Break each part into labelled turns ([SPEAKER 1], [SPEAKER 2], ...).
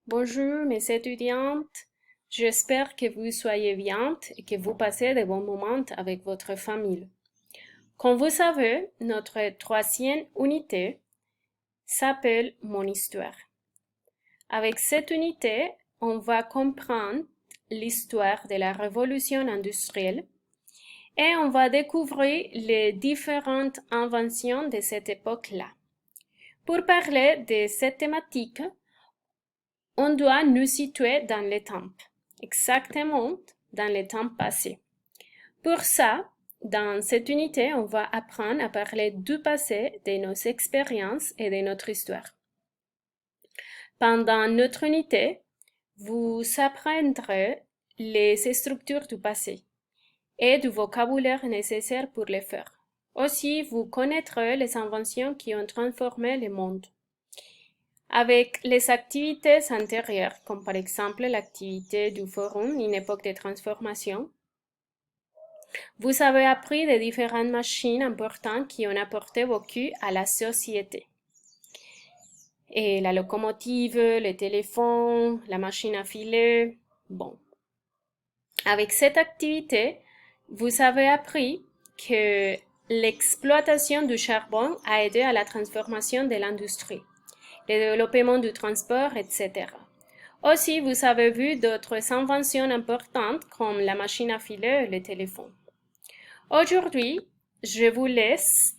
[SPEAKER 1] Bonjour mes étudiantes, j'espère que vous soyez bien et que vous passez de bons moments avec votre famille. Comme vous savez, notre troisième unité s'appelle Mon histoire. Avec cette unité, on va comprendre l'histoire de la révolution industrielle et on va découvrir les différentes inventions de cette époque-là. Pour parler de cette thématique, on doit nous situer dans le temps, exactement dans le temps passé. Pour ça, dans cette unité, on va apprendre à parler du passé, de nos expériences et de notre histoire. Pendant notre unité, vous apprendrez les structures du passé et du vocabulaire nécessaire pour les faire. Aussi, vous connaîtrez les inventions qui ont transformé le monde. Avec les activités antérieures, comme par exemple l'activité du forum, une époque de transformation, vous avez appris de différentes machines importantes qui ont apporté beaucoup à la société. Et la locomotive, le téléphone, la machine à filer, bon. Avec cette activité, vous avez appris que l'exploitation du charbon a aidé à la transformation de l'industrie, le développement du transport, etc. Aussi, vous avez vu d'autres inventions importantes comme la machine à filer et le téléphone. Aujourd'hui, je vous laisse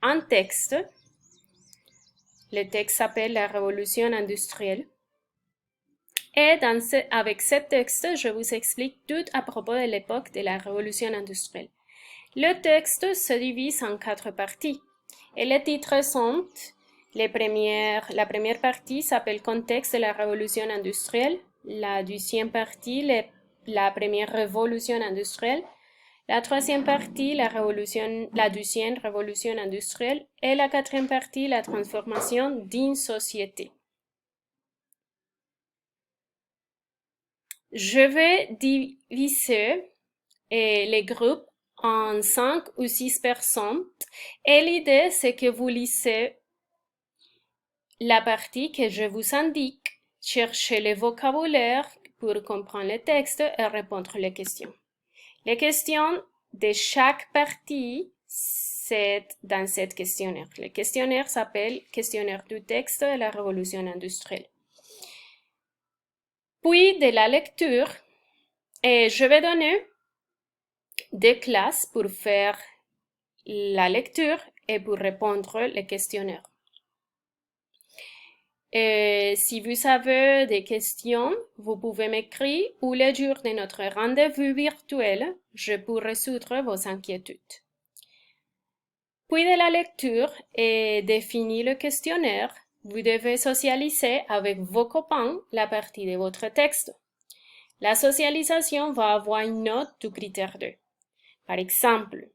[SPEAKER 1] un texte. Le texte s'appelle La Révolution industrielle. Et avec ce texte, je vous explique tout à propos de l'époque de la Révolution industrielle. Le texte se divise en 4 parties. Et les titres sont la première partie s'appelle Contexte de la révolution industrielle. La deuxième partie, la première révolution industrielle. La troisième partie, la deuxième révolution industrielle. Et la quatrième partie, la transformation d'une société. Je vais diviser les groupes en 5 ou 6 personnes. Et l'idée, c'est que vous lisez la partie que je vous indique, cherchez le vocabulaire pour comprendre le texte et répondre les questions. Les questions de chaque partie, c'est dans cette questionnaire. Le questionnaire s'appelle Questionnaire du texte de la révolution industrielle. Puis de la lecture, et je vais donner des classes pour faire la lecture et pour répondre les questionnaires. Si vous avez des questions, vous pouvez m'écrire ou le jour de notre rendez-vous virtuel, je pourrai résoudre vos inquiétudes. Puis de la lecture et définir le questionnaire, vous devez socialiser avec vos copains la partie de votre texte. La socialisation va avoir une note du critère 2. Par exemple,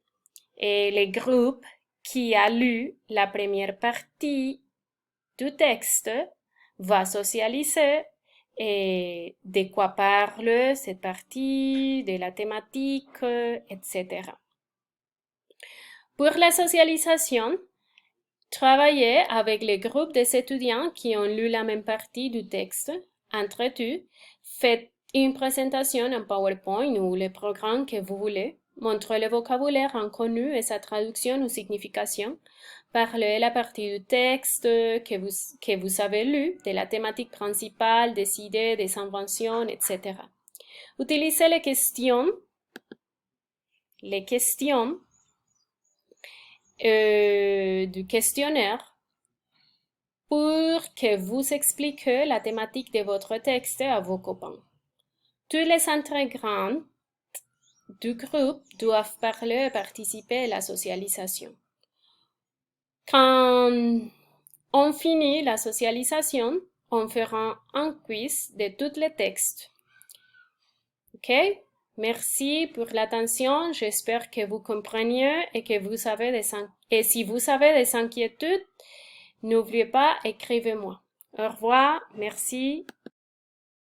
[SPEAKER 1] le groupe qui a lu la première partie du texte va socialiser et de quoi parle cette partie, de la thématique, etc. Pour la socialisation, travaillez avec les groupes des étudiants qui ont lu la même partie du texte. Entre eux, faites une présentation en PowerPoint ou le programme que vous voulez. Montrez le vocabulaire inconnu et sa traduction ou signification. Parlez la partie du texte que vous avez lu, de la thématique principale, des idées, des inventions, etc. Utilisez les questions du questionnaire pour que vous expliquiez la thématique de votre texte à vos copains. Tous les intégrants du groupe doivent parler et participer à la socialisation. Quand on finit la socialisation, on fera un quiz de tous les textes. Ok? Merci pour l'attention. J'espère que vous compreniez et que vous avez et si vous avez des inquiétudes, n'oubliez pas, écrivez-moi. Au revoir. Merci.